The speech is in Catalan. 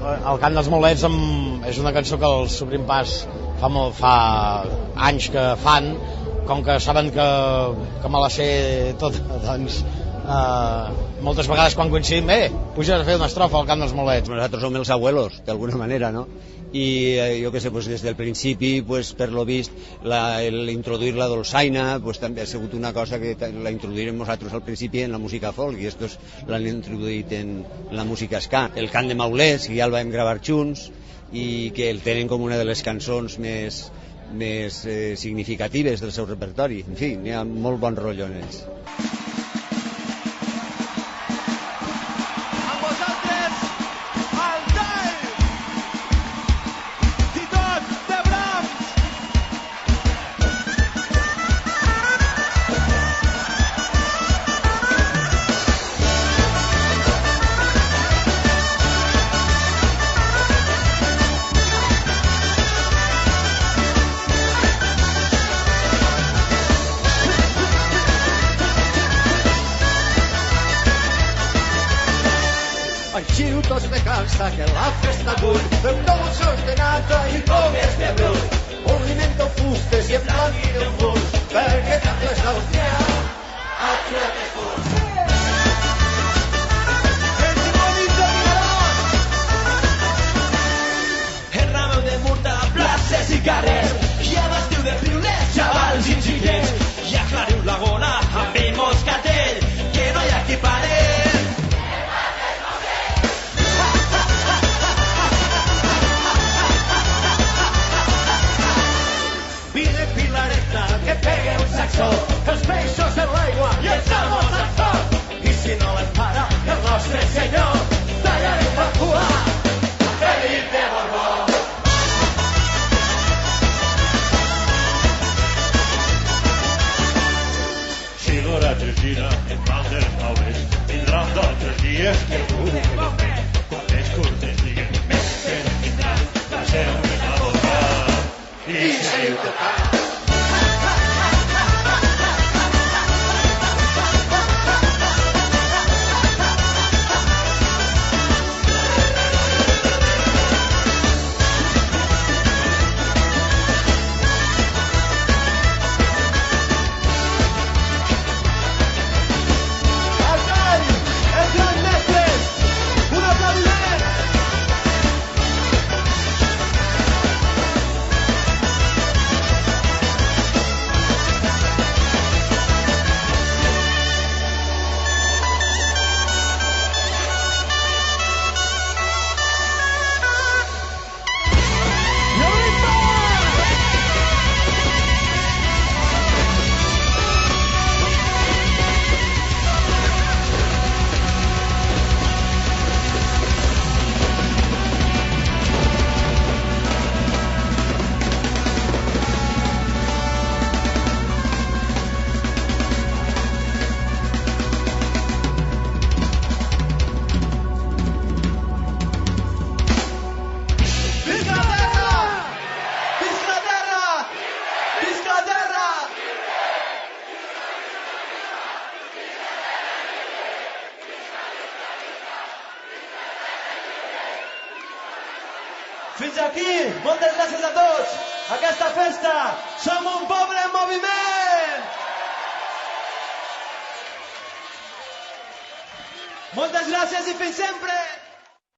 El Cant dels Maulets és una cançó que els Subrim Pas fa anys que fan, com que saben que me la sé tota, doncs moltes vegades quan coincidim, puges a fer una estrofa al Cant dels Maulets. Nosaltres som els abuelos, d'alguna manera, no? I jo què sé, des del principi, per lo vist, introduir la dolçaina també ha sigut una cosa que la introduirem nosaltres al principi en la música folk, i estos l'han introduït en la música ska. El Cant de Maulets, que ja el vam gravar junts, i que el tenen com una de les cançons més significatives del seu repertori. En fi, n'hi ha molt bon rotllo en ells. Aixiu tots de cansa que la festa avui amb dolços de nata i pomes de brull. Movimento fustes i emblanqui del fus perquè les d'Àustria aquí a més fus. El rameu de murta, places i carrers i abastiu de friulers, xavals i xiquets i aclariu la gona amb ell moscatell que no hi ha qui pare. Que pegue un saxó, els peixos en l'aigua i els amos al foc. I si no les para el nostre senyor, tallarem la cua a Felip de Borbó. Si l'oratge gira en mans dels nobles, vindran d'altres dies que pugui fer. Quan més curtes diguen, més que no vindran, passeu més a votar i seguiu tocant. Fins aquí, moltes gràcies a tots. Aquesta festa, som un poble en moviment. Moltes gràcies i fins sempre.